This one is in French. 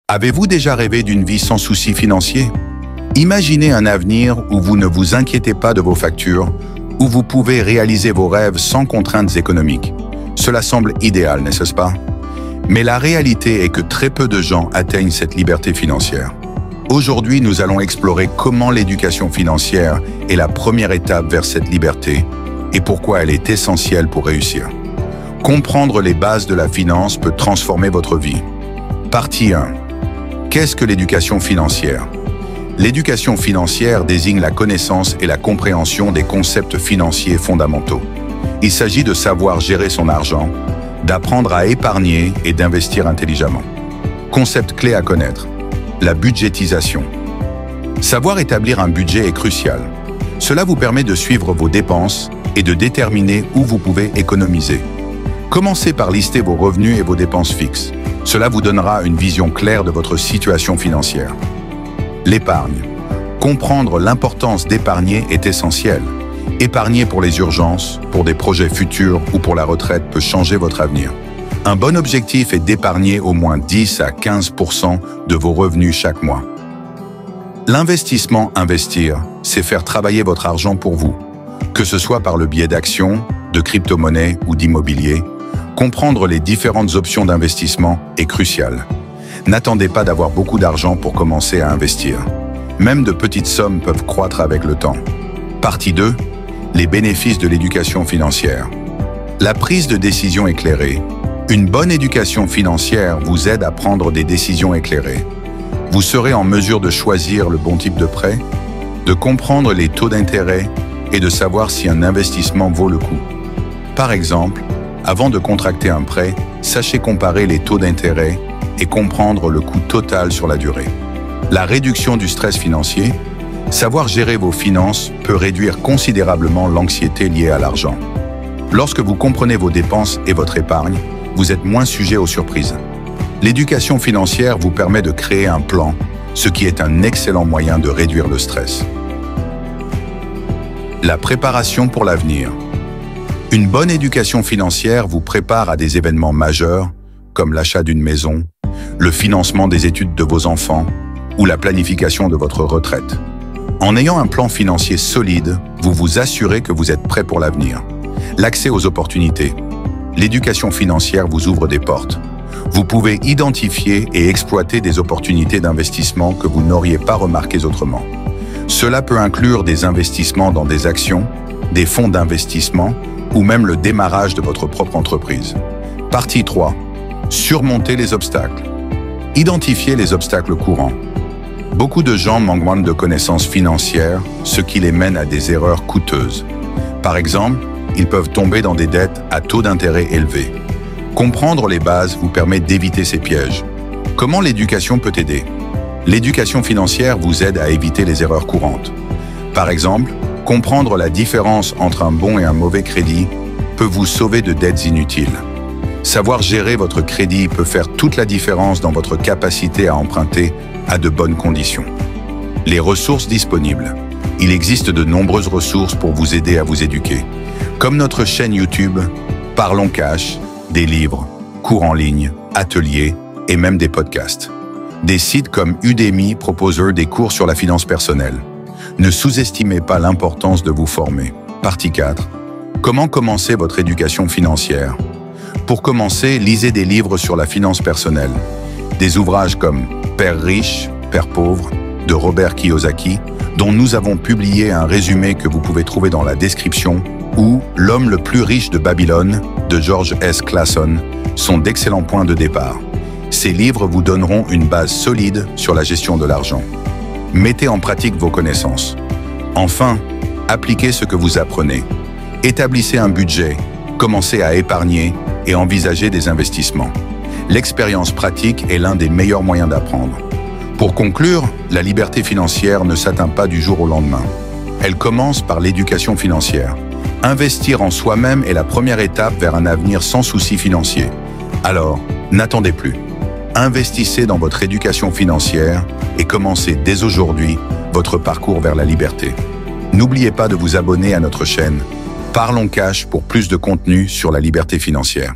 Avez-vous déjà rêvé d'une vie sans soucis financiers? Imaginez un avenir où vous ne vous inquiétez pas de vos factures, où vous pouvez réaliser vos rêves sans contraintes économiques. Cela semble idéal, n'est-ce pas? Mais la réalité est que très peu de gens atteignent cette liberté financière. Aujourd'hui, nous allons explorer comment l'éducation financière est la première étape vers cette liberté et pourquoi elle est essentielle pour réussir. Comprendre les bases de la finance peut transformer votre vie. Partie 1. Qu'est-ce que l'éducation financière? L'éducation financière désigne la connaissance et la compréhension des concepts financiers fondamentaux. Il s'agit de savoir gérer son argent, d'apprendre à épargner et d'investir intelligemment. Concept clé à connaître: la budgétisation. Savoir établir un budget est crucial. Cela vous permet de suivre vos dépenses et de déterminer où vous pouvez économiser. Commencez par lister vos revenus et vos dépenses fixes. Cela vous donnera une vision claire de votre situation financière. L'épargne. Comprendre l'importance d'épargner est essentiel. Épargner pour les urgences, pour des projets futurs ou pour la retraite peut changer votre avenir. Un bon objectif est d'épargner au moins 10 à 15% de vos revenus chaque mois. L'investissement, investir, c'est faire travailler votre argent pour vous. Que ce soit par le biais d'actions, de crypto-monnaies ou d'immobilier, comprendre les différentes options d'investissement est crucial. N'attendez pas d'avoir beaucoup d'argent pour commencer à investir. Même de petites sommes peuvent croître avec le temps. Partie 2. Les bénéfices de l'éducation financière. La prise de décision éclairée. Une bonne éducation financière vous aide à prendre des décisions éclairées. Vous serez en mesure de choisir le bon type de prêt, de comprendre les taux d'intérêt et de savoir si un investissement vaut le coup. Par exemple, avant de contracter un prêt, sachez comparer les taux d'intérêt et comprendre le coût total sur la durée. La réduction du stress financier. Savoir gérer vos finances peut réduire considérablement l'anxiété liée à l'argent. Lorsque vous comprenez vos dépenses et votre épargne, vous êtes moins sujet aux surprises. L'éducation financière vous permet de créer un plan, ce qui est un excellent moyen de réduire le stress. La préparation pour l'avenir. Une bonne éducation financière vous prépare à des événements majeurs, comme l'achat d'une maison, le financement des études de vos enfants ou la planification de votre retraite. En ayant un plan financier solide, vous vous assurez que vous êtes prêt pour l'avenir. L'accès aux opportunités. L'éducation financière vous ouvre des portes. Vous pouvez identifier et exploiter des opportunités d'investissement que vous n'auriez pas remarquées autrement. Cela peut inclure des investissements dans des actions, des fonds d'investissement ou même le démarrage de votre propre entreprise. Partie 3. Surmonter les obstacles. Identifier les obstacles courants. Beaucoup de gens manquent de connaissances financières, ce qui les mène à des erreurs coûteuses. Par exemple, ils peuvent tomber dans des dettes à taux d'intérêt élevés. Comprendre les bases vous permet d'éviter ces pièges. Comment l'éducation peut aider? L'éducation financière vous aide à éviter les erreurs courantes. Par exemple, comprendre la différence entre un bon et un mauvais crédit peut vous sauver de dettes inutiles. Savoir gérer votre crédit peut faire toute la différence dans votre capacité à emprunter à de bonnes conditions. Les ressources disponibles. Il existe de nombreuses ressources pour vous aider à vous éduquer, comme notre chaîne YouTube, Parlons Cash, des livres, cours en ligne, ateliers et même des podcasts. Des sites comme Udemy proposent des cours sur la finance personnelle. Ne sous-estimez pas l'importance de vous former. Partie 4. Comment commencer votre éducation financière? Pour commencer, lisez des livres sur la finance personnelle. Des ouvrages comme Père riche, Père pauvre de Robert Kiyosaki, dont nous avons publié un résumé que vous pouvez trouver dans la description, ou L'homme le plus riche de Babylone de George S. Clason sont d'excellents points de départ. Ces livres vous donneront une base solide sur la gestion de l'argent. Mettez en pratique vos connaissances. Enfin, appliquez ce que vous apprenez. Établissez un budget, commencez à épargner et envisagez des investissements. L'expérience pratique est l'un des meilleurs moyens d'apprendre. Pour conclure, la liberté financière ne s'atteint pas du jour au lendemain. Elle commence par l'éducation financière. Investir en soi-même est la première étape vers un avenir sans soucis financiers. Alors, n'attendez plus. Investissez dans votre éducation financière et commencez dès aujourd'hui votre parcours vers la liberté. N'oubliez pas de vous abonner à notre chaîne Parlons Cash pour plus de contenu sur la liberté financière.